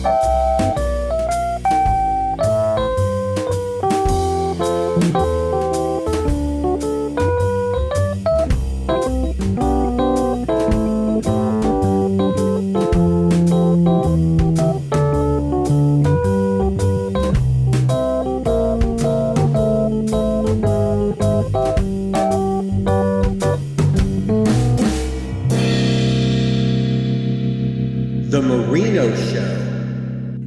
The Marino Show.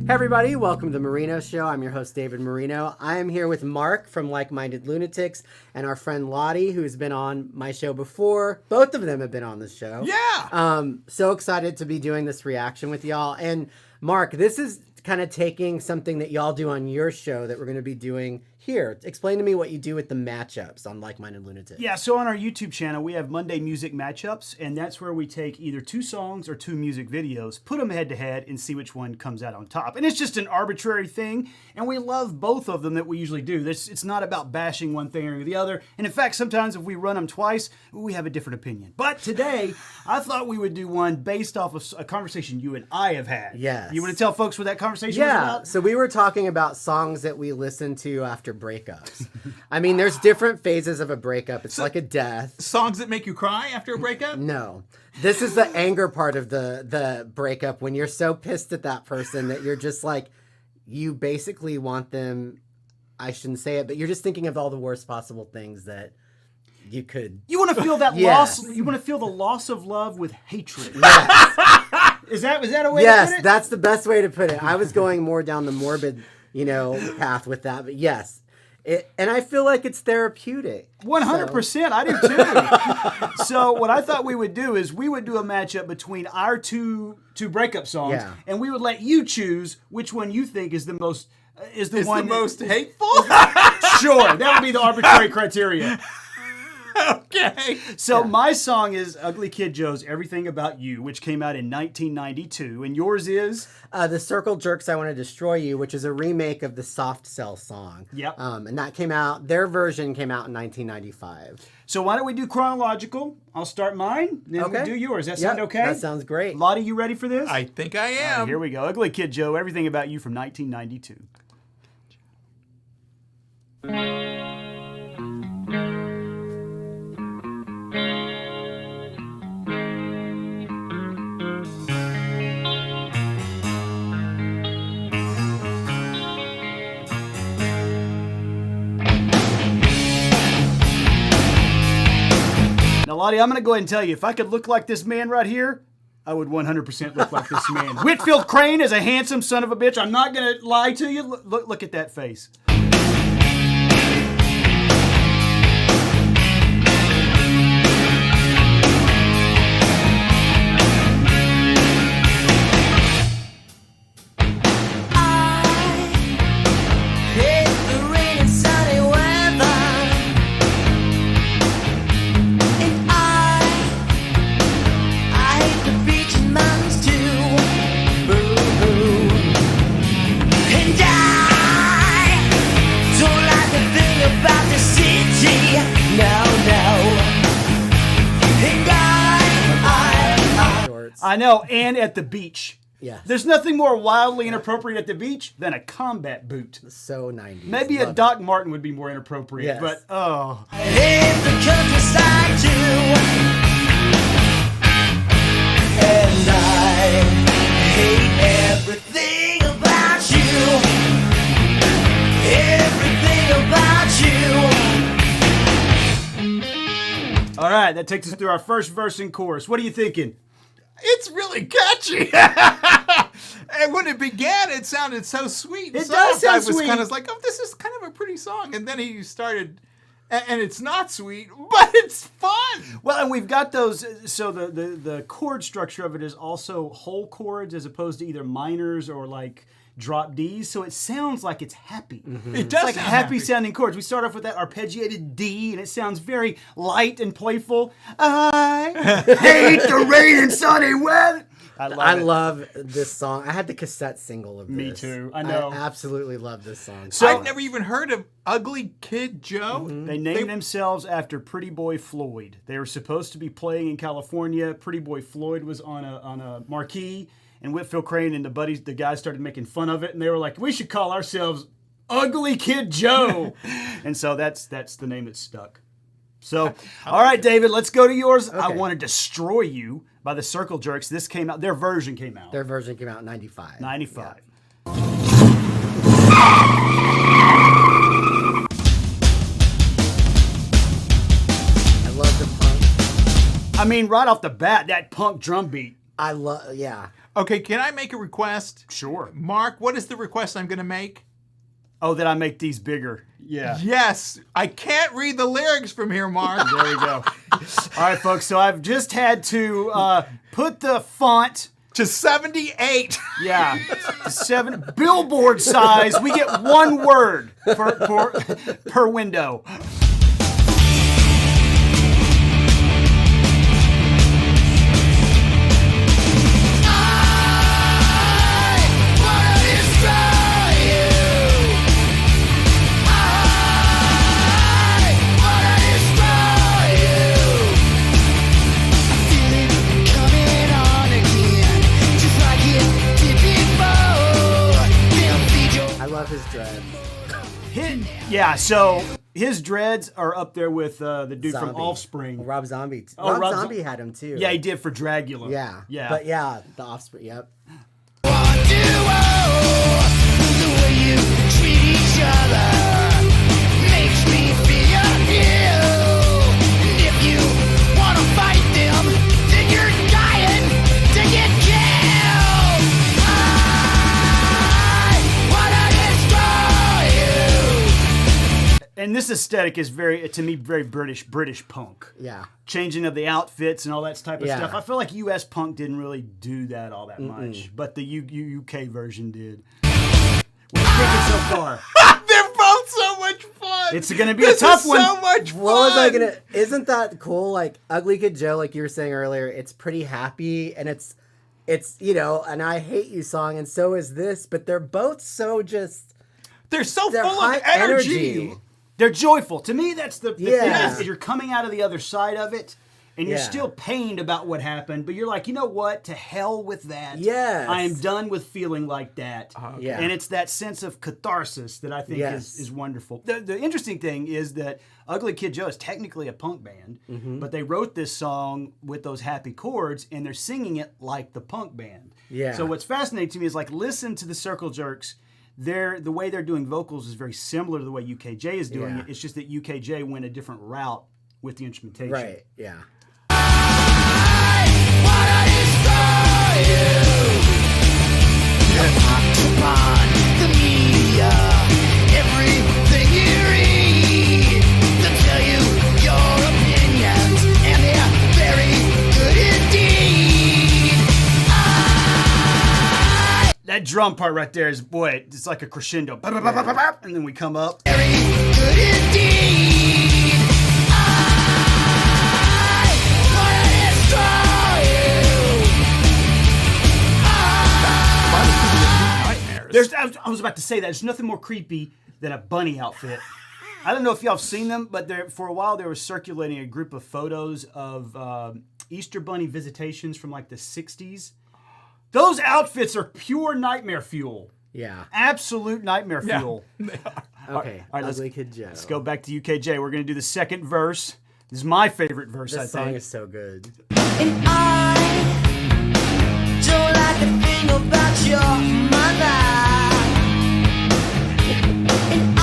Hey everybody, welcome to the Marino Show. I'm your host, David Marino. I am here with Mark from Like-Minded Lunatics and our friend Lottie, who's been on my show before. Both of them have been on the show. Yeah! So excited to be doing this reaction with y'all. And Mark, this is kind of taking something that y'all do on your show that we're going to be doing here. Explain to me what you do with the matchups on Like-Minded Lunatics. Yeah, so on our YouTube channel, we have Monday Music Matchups, and that's where we take either two songs or two music videos, put them head-to-head, and see which one comes out on top. And it's just an arbitrary thing, and we love both of them that we usually do. It's not about bashing one thing or the other. And in fact, sometimes if we run them twice, we have a different opinion. But today, I thought we would do one based off of a conversation you and I have had. Yes. You want to tell folks what that conversation was about? So we were talking about songs that we listen to after breakups. I mean, there's different phases of a breakup. It's like a death. Songs that make you cry after a breakup? No. This is the anger part of the breakup, when you're so pissed at that person that you're just like, you basically want them, I shouldn't say it, but you're just thinking of all the worst possible things that you could. You want to feel that Yes. loss. You want to feel the loss of love with hatred. Yes. Was that a way to Yes, put it? that's the best way to put it. I was going more down the morbid, path with that, but yes. And I feel like it's therapeutic. 100%, I do too. So what I thought we would do is we would do a matchup between our two breakup songs, and we would let you choose which one you think is the most the most hateful? Sure, that would be the arbitrary criteria. Okay. So my song is Ugly Kid Joe's Everything About You, which came out in 1992, and yours is? The Circle Jerks I Want to Destroy You, which is a remake of the Soft Cell song. Yep. And that came out, their version came out in 1995. So why don't we do chronological? I'll start mine, then we do yours. That sound okay? That sounds great. Lottie, you ready for this? I think I am. All right, here we go. Ugly Kid Joe, Everything About You from 1992. Now, Lottie, I'm going to go ahead and tell you, if I could look like this man right here, I would 100% look like this man. Whitfield Crane is a handsome son of a bitch. I'm not going to lie to you. Look at that face. I know, and at the beach. Yes. There's nothing more wildly inappropriate at the beach than a combat boot. So 90s. Maybe a Doc Martin would be more inappropriate, Yes. but oh. I hate the countryside too, and I hate everything about you, everything about you. All right, that takes us through our first verse and chorus. What are you thinking? It's really catchy. And when it began, it sounded so sweet. It does sound I was sweet. kind of like, oh, this is kind of a pretty song. And then he started, and it's not sweet, but it's fun. Well, and we've got those, so the chord structure of it is also whole chords as opposed to either minors or like drop Ds, so it sounds like it's happy. It It's does like sound happy sounding chords. We start off with that arpeggiated D, and it sounds very light and playful. I hate the rain and sunny weather. I love this song. I had the cassette single of this. Me too. I know. I absolutely love this song. So I've never even heard of Ugly Kid Joe. They named themselves after Pretty Boy Floyd. They were supposed to be playing in California. Pretty Boy Floyd was on a marquee, And Whitfield Crane and the guys started making fun of it, and they were like, we should call ourselves Ugly Kid Joe. And so that's the name that stuck. So, all right, David, let's go to yours. Okay. I Want to Destroy You by the Circle Jerks. This came out, their version came out. Their version came out in 95. 95. Yeah. I love the punk. I mean, right off the bat, that punk drum beat. I love, yeah. Okay, can I make a request? Sure. Mark, what is the request I'm going to make? Oh, that I make these bigger. Yeah. Yes. I can't read the lyrics from here, Mark. There you go. All right, folks. So I've just had to put the font. To 78. Yeah, 7 billboard size. We get one word per window. I love his dreads. Yeah, so his dreads are up there with the dude from Zombie. Offspring. Rob Zombie. Oh, Rob Rob Zombie had him too. Yeah, he did for Dragula. Yeah. Yeah. But yeah, the Offspring. Yep. The way you treat each other makes me feel you. And if you want to fight them, then you're dying to get killed. I wanna destroy you. And this aesthetic is to me, very British punk. Yeah. Changing of the outfits and all that type of Yeah. stuff. I feel like U.S. punk didn't really do that all that much, but the UK version did. What are you thinking so far? They're both so much fun. It's going to be a tough one. So much fun. What was I gonna? Isn't that cool? Like Ugly Kid Joe, like you were saying earlier, it's pretty happy and it's an I Hate You song, and so is this. But they're both so just. They're so They're full high of energy. They're joyful. To me, that's the thing Yeah. is you're coming out of the other side of it, and you're Yeah. still pained about what happened, but you're like, you know what? To hell with that. Yes. I am done with feeling like that. Yeah. And it's that sense of catharsis that I think Yes. is wonderful. The interesting thing is that Ugly Kid Joe is technically a punk band, but they wrote this song with those happy chords, and they're singing it like the punk band. Yeah. So what's fascinating to me is like listen to the Circle Jerks. The way they're doing vocals is very similar to the way UKJ is doing Yeah. it. It's just that UKJ went a different route with the instrumentation. Right. Yeah. The media, everything you read, they'll tell you your opinions, and they're very good indeed. That drum part right there is, boy, it's like a crescendo. And then we come up. Very good indeed. I wanna destroy you. Nightmares. I was about to say that. There's nothing more creepy than a bunny outfit. I don't know if y'all have seen them, but for a while they were circulating a group of photos of Easter bunny visitations from like the 60s. Those outfits are pure nightmare fuel. Yeah. Absolute nightmare Yeah, fuel. Okay. All right, Ugly Kid Joe. Let's go back to UKJ. We're going to do the second verse. This is my favorite verse, I This song think. is so good. And I don't like a thing about your mother. And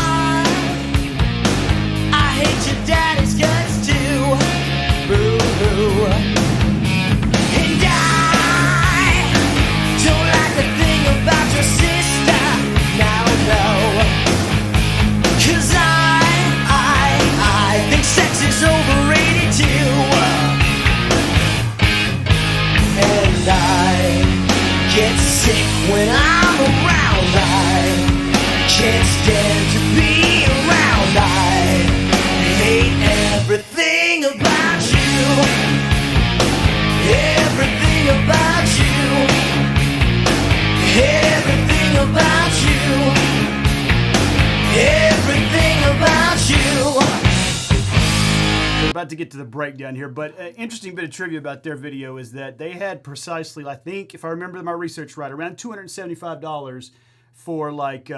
I hate your daddy's guts too. Boo-hoo. And I don't like a thing about your sister. Now, no. 'Cause I think sex is overrated too. And I get sick when I'm around. I can't stand to be around. I hate everything about you. Everything about you. Everything about you. Everything about you. about to get to the breakdown here, but an interesting bit of trivia about their video is that they had precisely, I think, if I remember my research right, around $275 for like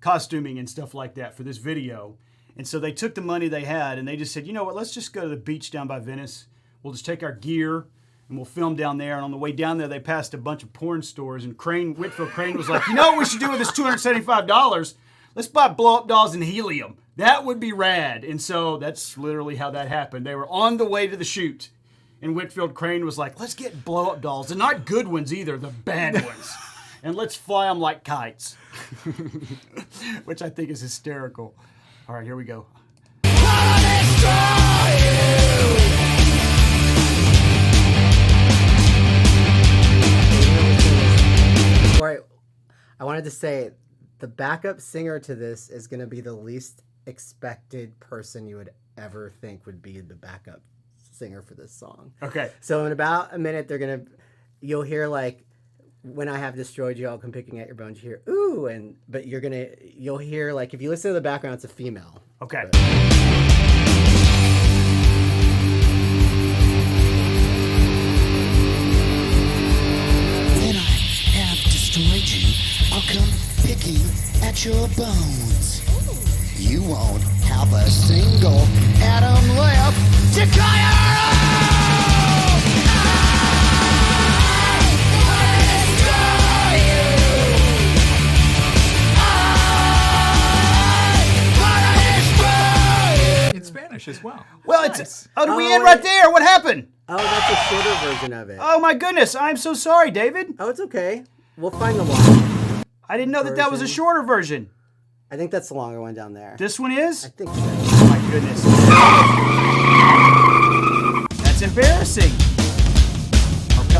costuming and stuff like that for this video. And so they took the money they had and they just said, you know what, let's just go to the beach down by Venice. We'll just take our gear and we'll film down there. And on the way down there, they passed a bunch of porn stores. And Whitfield Crane was like, you know what we should do with this $275? Let's buy blow-up dolls and helium. That would be rad. And so that's literally how that happened. They were on the way to the shoot. And Whitfield Crane was like, let's get blow-up dolls. And not good ones either, the bad ones. And let's fly them like kites. Which I think is hysterical. All right, here we go. I wanted to say the backup singer to this is going to be the least expected person you would ever think would be the backup singer for this song. Okay. So in about a minute, you'll hear like, when I have destroyed you, I'll come picking at your bones. You hear, ooh, but you'll hear like, if you listen to the background, it's a female. Okay. When I have destroyed you, I'll come picking at your bones. You won't have a single atom left to call your own. In Spanish as well. Well, Nice. it's... Oh, did we end right there? What happened? Oh, that's a shorter version of it. Oh, my goodness. I'm so sorry, David. Oh, it's okay. We'll find the long. I didn't know that was a Version. shorter version. I think that's the longer one down there. This one is? I think so. Oh, my goodness. That's embarrassing. Okay.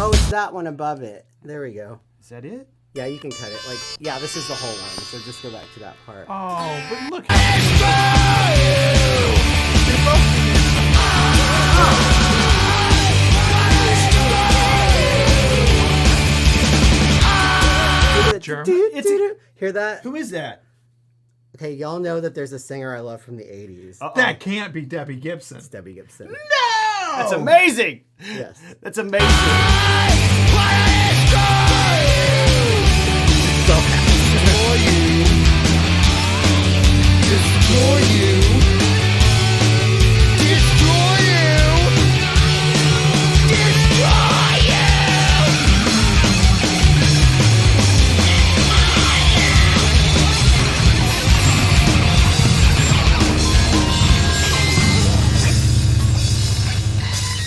It's that one above it. There we go. Is that it? Yeah, you can cut it. Like, yeah, this is the whole one. So just go back to that part. Oh, but look. German? Hear that? Who is that? Okay, y'all know that there's a singer I love from the 80s. That can't be Debbie Gibson. It's Debbie Gibson. No! That's amazing. Yes. That's amazing.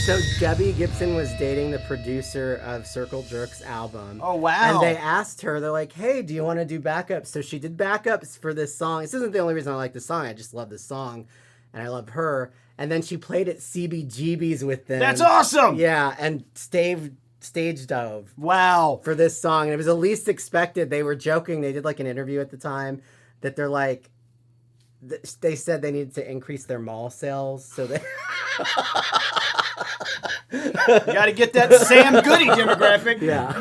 So Debbie Gibson was dating the producer of Circle Jerks album. Oh, wow. And they asked her, they're like, hey, do you want to do backups? So she did backups for this song. This isn't the only reason I like this song. I just love this song. And I love her. And then she played at CBGB's with them. That's awesome. Yeah, and stage dove. Wow. For this song. And it was the least expected. They were joking. They did like an interview at the time that they're like, they said they needed to increase their mall sales. So they... You got to get that Sam Goody demographic. Yeah.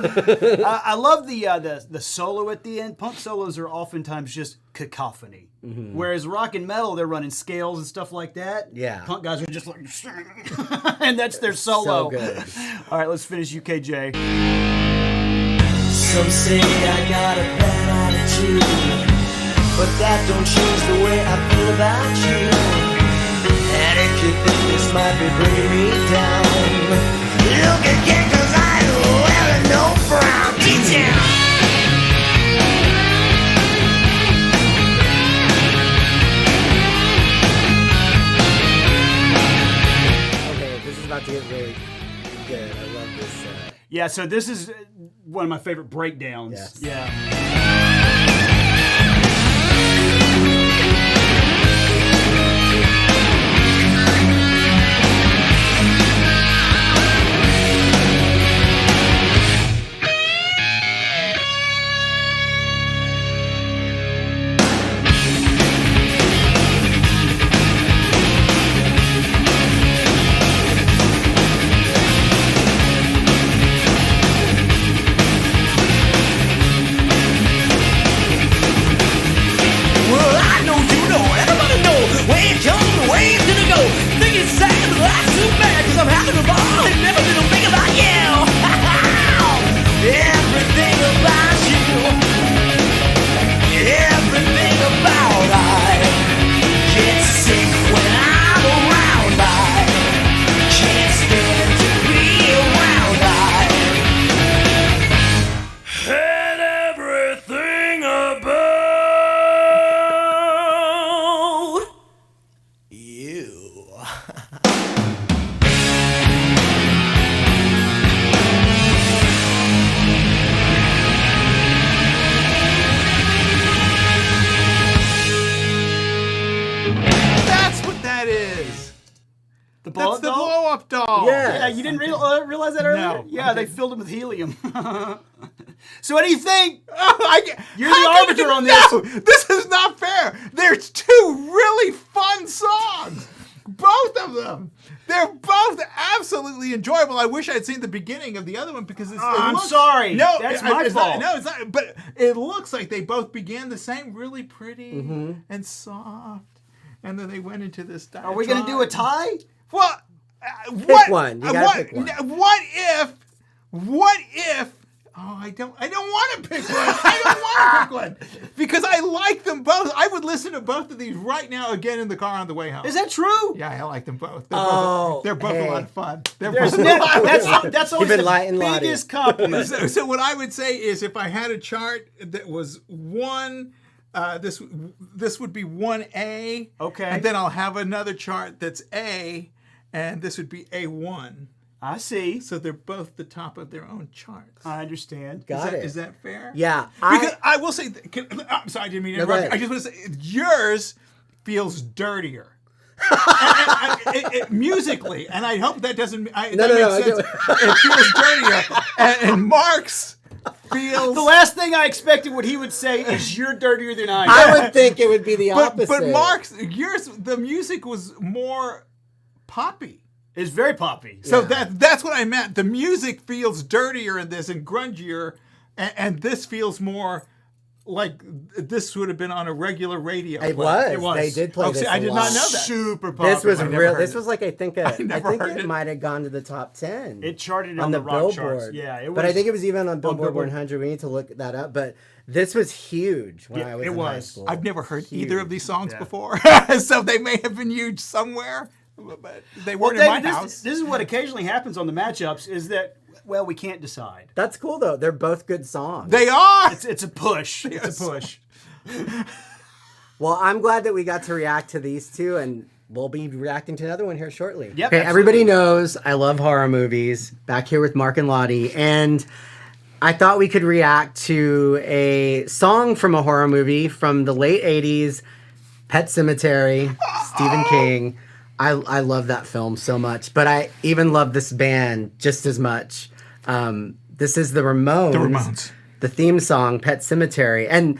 I love the solo at the end. Punk solos are oftentimes just cacophony. Mm-hmm. Whereas rock and metal, they're running scales and stuff like that. Yeah. Punk guys are just like, and that's their solo. So good. All right, let's finish UKJ. Some say I got a bad attitude, but that don't change the way I feel about you. And if you think this might be bringing me down, look again, 'cause I ain't wearing no frown. Detail. Okay, this is about to get really good. I love this. Yeah, so this is one of my favorite breakdowns. Yes. Yeah. this. You didn't realize that earlier? No, Yeah, I they didn't. filled it with helium. So what do you think? You're the How can arbiter you on this. know? This is not fair. There's two really fun songs. Both of them. They're both absolutely enjoyable. I wish I'd seen the beginning of the other one because I'm sorry. No, That's my fault. No, it's not. But it looks like they both began the same, really pretty and soft, and then they went into this. Are we going to do a tie? Well, Pick one. You gotta pick one. What if? Oh, I don't want to pick one. I don't want to pick one because I like them both. I would listen to both of these right now again in the car on the way home. Is that true? Yeah, I like them both. They're both hey. a lot of fun. There's that's always Keep it the light and lottie. biggest compliment. So what I would say is if I had a chart that was one, this would be 1A. Okay. And then I'll have another chart that's A, and this would be A1. I see. So they're both the top of their own charts. I understand. Got it. Is that fair? Yeah. Because I will say, I'm sorry, I didn't mean to No, go interrupt. ahead. I just want to say, yours feels dirtier. Musically, and I hope that doesn't. No, Makes sense. It feels dirtier, and Mark's feels. The last thing I expected what he would say is you're dirtier than I am. I would think it would be the but opposite. Mark's, yours, the music was more poppy. It's very poppy. So that's what I meant. The music feels dirtier in this and grungier, and this feels more like this would have been on a regular radio. It play. was. They did play this. I did a not lot. know that. Super poppy. This was I've never real. heard This it. was like I think never heard it it. might have gone to the top 10. It charted on on the the rock Billboard. charts. Yeah, it was. But I think it was even on Billboard Billboard. 100. We need to look that up. But this was huge when I was in high school. I've never heard Huge. either of these songs Yeah. before, so they may have been huge somewhere, but they Well, weren't in my David, house. this is what occasionally happens on the matchups is that, well, we can't decide. That's cool though. They're both good songs. They are. It's a push. Yes. It's a push. Well, I'm glad that we got to react to these two, and we'll be reacting to another one here shortly. Yep, Okay, absolutely. everybody knows I love horror movies. Back here with Mark and Lottie, and I thought we could react to a song from a horror movie from the late 80s, Pet Sematary, Stephen King. I love that film so much, but I even love this band just as much. This is the Ramones. The Ramones. The theme song, Pet Sematary. And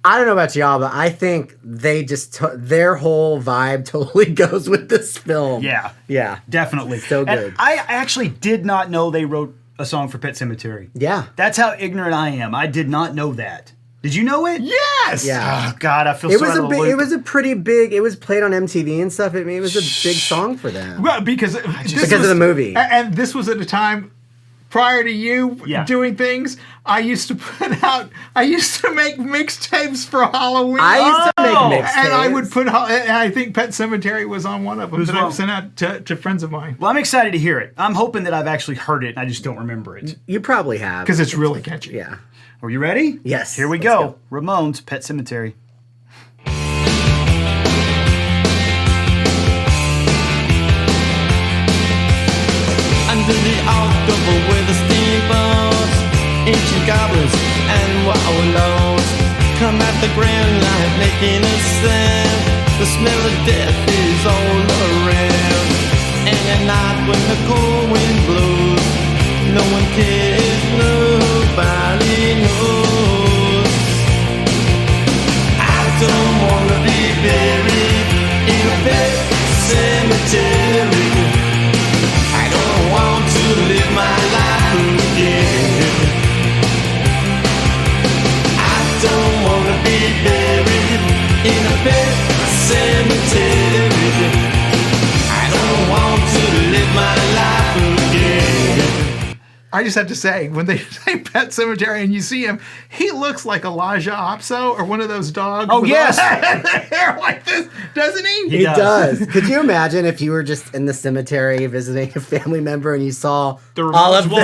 I don't know about y'all, but I think they just their whole vibe totally goes with this film. Yeah. Yeah. Definitely. So And good. I actually did not know they wrote a song for Pet Sematary. Yeah. That's how ignorant I am. I did not know that. Did you know it? Yes. Yeah. Oh, God, I feel It so was out a of the big, loop. it was a pretty big. It was played on MTV and stuff. It was a big song for them Well, because because of the movie. and this was at a time prior to you Yeah. doing things. I used to make mixtapes for Halloween. I used to Oh! make mixtapes. and I would put, and I think Pet Sematary was on one of them Who's that I wrong? sent out to friends of mine Well, I'm excited to hear it. I'm hoping that I've actually heard it and I just don't remember it. You probably have. because it's really catchy. Yeah. Are you ready? Yes, Here we let's go. Ramones, Pet Sematary. Under the October with the steamboats, ancient goblins and wallows come at the grand light making a sound. The smell of death is all around. And at night when the cold wind blows, no one cares, nobody knows. I don't wanna be buried in a pet cemetery. I don't want to live my life again. I don't want to be buried in a pet cemetery. I don't want to live my life again. I just have to say, when they say Pet Sematary and you see him, he looks like Elijah Opso or one of those dogs. Oh, with yes. hair like this, doesn't he? He does. does. Could you imagine if you were just in the cemetery visiting a family member and you saw The all of them?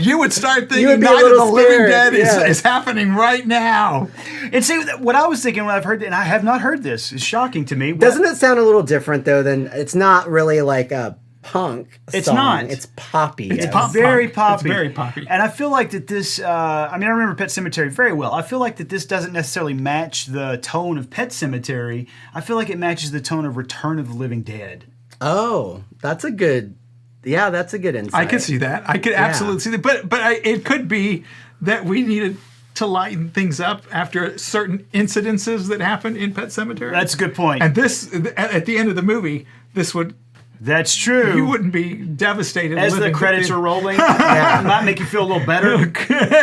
You would start You thinking would be a Night of the little Living scared, Dead yeah. is happening right now. And see, what I was thinking when I've heard that, and I have not heard this, is shocking to me. Doesn't it sound a little different though? Than it's not really like a punk. It's song. not. It's poppy. It's pop very punk. poppy. It's very poppy. And I feel like that this, I remember Pet Sematary very well. I feel like that this doesn't necessarily match the tone of Pet Sematary. I feel like it matches the tone of Return of the Living Dead. Oh, that's a good. Yeah, that's a good insight. I could see that. I could absolutely see that. But it could be that we needed to lighten things up after certain incidences that happened in Pet Sematary. That's a good point. And this, at the end of the movie, this would. That's true. You wouldn't be devastated. As the credits are rolling, it might make you feel a little better.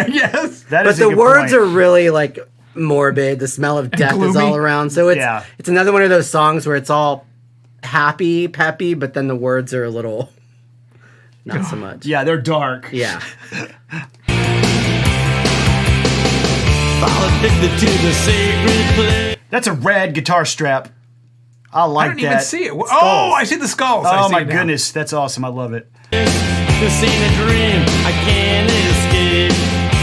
Yes. That But is a the good words point. are really like morbid. The smell of death is gloomy. all around. So Yeah. it's another one of those songs where it's all happy, peppy, but then the words are a little not so much. Yeah, they're dark. Yeah. Fall addicted to the sacred place. That's a rad guitar strap. I like I don't that. even see it. Skulls. Oh, I see the skulls. I Oh see my it now. goodness, that's awesome. I love it. This ain't a dream, I can't escape.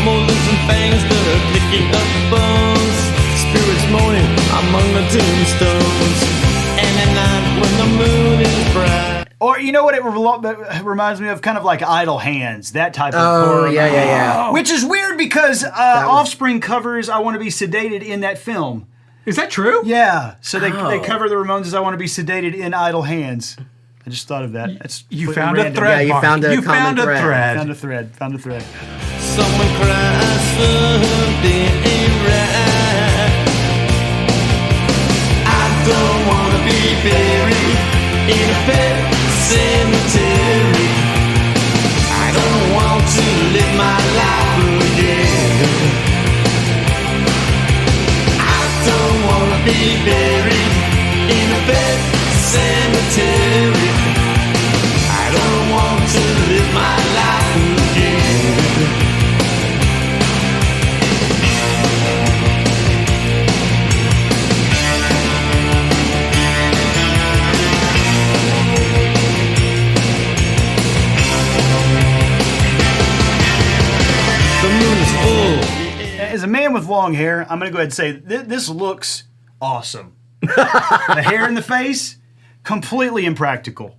Molars and fangs that are picking up bones. Spirits moaning among the tombstones. And at night when the moon is bright. Or you know what it reminds me of? Kind of like Idle Hands, that type of Oh, horror. yeah. Which is weird because Offspring covers I Want to Be Sedated in that film. Is that true? Yeah, so they Oh. cover the Ramones' I Want to Be Sedated in Idle Hands. I just thought of that. That's You completely found a random. thread. Yeah, you Mark. found a You common found a thread. thread. Found a thread. Someone cries something ain't right. I don't wanna be buried in a pet cemetery. I don't want to live my life again. I don't wanna be buried in a pet cemetery. I don't want to live my life again. The moon is full. As a man with long hair, I'm going to go ahead and say this looks awesome. The hair in the face, completely impractical.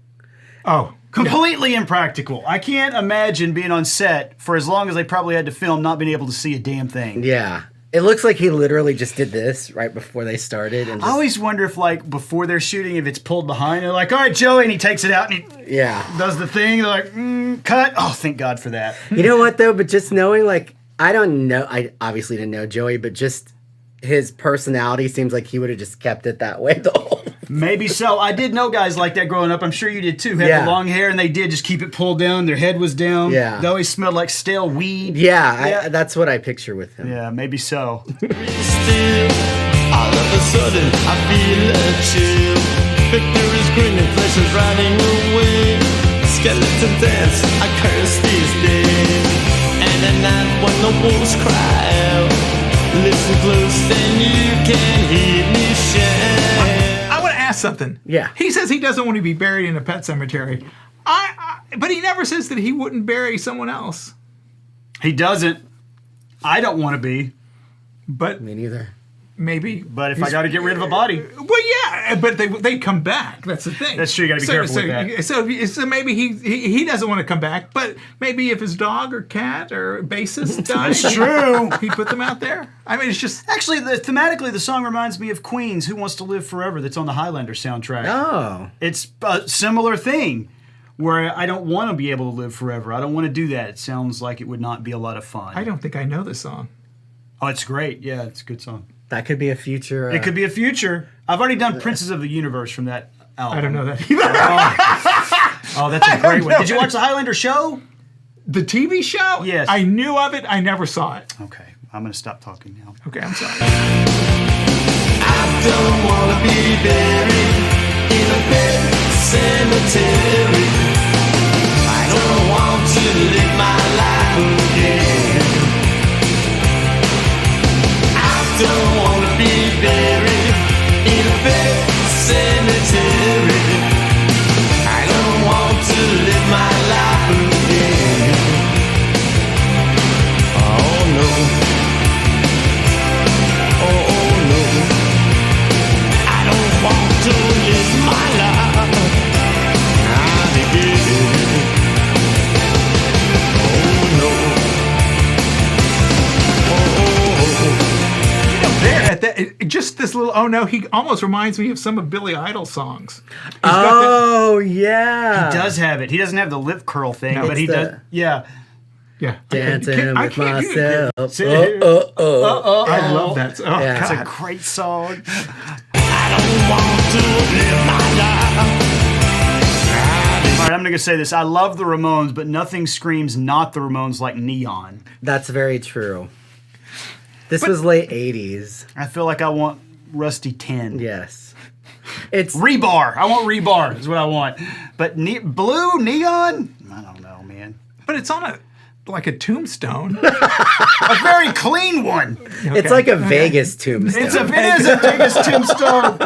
Oh. Completely impractical. I can't imagine being on set for as long as they probably had to film, not being able to see a damn thing. Yeah. It looks like he literally just did this right before they started. And I always wonder if, like, before they're shooting, if it's pulled behind. They're like, all right, Joey, and he takes it out and he yeah. does the thing. They're like, cut. Oh, thank God for that. You know what, though? But just knowing, like, I don't know. I obviously didn't know Joey, but just his personality seems like he would have just kept it that way the whole. Maybe so. I did know guys like that growing up. I'm sure you did too. Had Yeah. the long hair and they did just keep it pulled down. Their head was down. Yeah. They always smelled like stale weed. Yeah, that's what I picture with him. Yeah, maybe so. Still, all of a sudden, I feel a chill. Victor is grinning, flesh is riding away. Skeleton dance, I curse these days. And at night when the wolves cry out, listen close and you can hear me shout. I want to ask something. Yeah. He says he doesn't want to be buried in a pet cemetery. But he never says that he wouldn't bury someone else. He doesn't. I don't want to be. But Me neither. maybe. But if I got to get rid of a body. Well, yeah, but they come back. That's the thing. That's true, you gotta be careful with that. So maybe he doesn't want to come back. But maybe if his dog or cat or bassist died, That's true. he put them out there. I mean, it's just Actually, thematically, the song reminds me of Queen's Who Wants to Live Forever that's on the Highlander soundtrack. Oh. It's a similar thing where I don't want to be able to live forever. I don't want to do that. It sounds like it would not be a lot of fun. I don't think I know this song. Oh, it's great. Yeah, it's a good song. That could be a future. It could be a future. I've already done Princes of the Universe from that album. I don't know that either. Oh, that's a great don't one. know. Did you watch the Highlander show? The TV show? Yes. I knew of it. I never saw it. Okay, I'm going to stop talking now. Okay, I'm sorry. I don't wanna be buried in a pet cemetery. I don't want to live my life again. I don't wanna be buried in a pet cemetery. I don't want to live my life again. Oh no. Oh no. I don't want to live my life not again. Oh no. just this little. Oh no, he almost reminds me of some of Billy Idol's songs. He's got yeah. He does have it. He doesn't have the lip curl thing, but he does. Yeah. yeah, Dancing I with can't do it. myself. I love that. Oh Yeah. It's a God. great song. I don't want to live my life. All right, I'm going to say this. I love the Ramones, but nothing screams not the Ramones like Neon. That's very true. This was late 80s. I feel like I want Rusty 10. Yes. It's Rebar. I want rebar is what I want. But blue neon? I don't know, man. But it's on like a tombstone. A very clean one. It's like a Vegas tombstone. It is a biggest tombstone.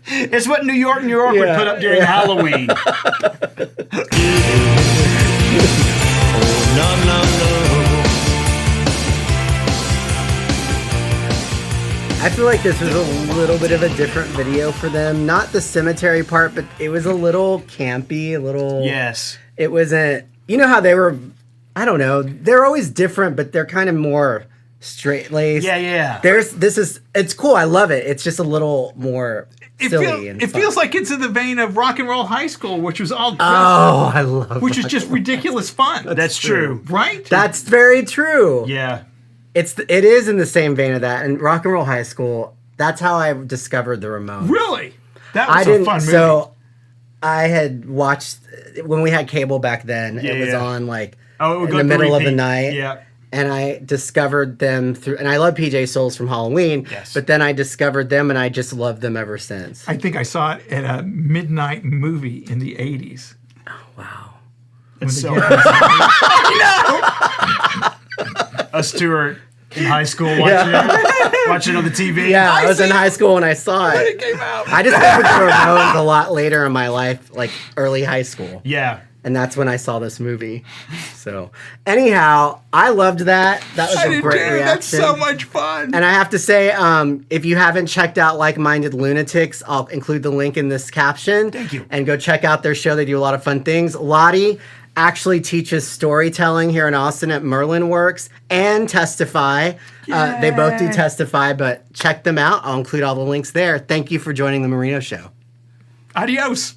It's what New York would put up during Halloween. I feel like this was a little bit of a different video for them. Not the cemetery part, but it was a little campy, a little... Yes. It wasn't... You know how they were... I don't know. They're always different, but they're kind of more straight-laced. Yeah. It's cool. I love it. It's just a little more silly. It feels like it's in the vein of Rock and Roll High School, which was all Oh, I love which is just ridiculous fun. That's true. Right? That's very true. Yeah. It is in the same vein of that. And Rock and Roll High School, that's how I discovered the Ramones. Really? That was a fun movie. So I had watched, when we had cable back then, it was on like it would in go the to middle of the repeat. night. Yeah. And I discovered them through, and I love PJ Souls from Halloween, Yes. but then I discovered them and I just loved them ever since. I think I saw it at a midnight movie in the 80s. Wow. It's so Us two are in high school watching it, watching on the TV. Yeah, I was in high school when I saw it. When it came out. I discovered the Ramones a lot later in my life, like early high school. Yeah. And that's when I saw this movie. So, anyhow, I loved that. That was I a did great too. reaction. That's so much fun. And I have to say, if you haven't checked out Like-Minded Lunatics, I'll include the link in this caption. Thank you. And go check out their show. They do a lot of fun things. Lottie actually teaches storytelling here in Austin at Merlin Works and Testify. They both do Testify, but check them out. I'll include all the links there. Thank you for joining the Marino Show. Adios.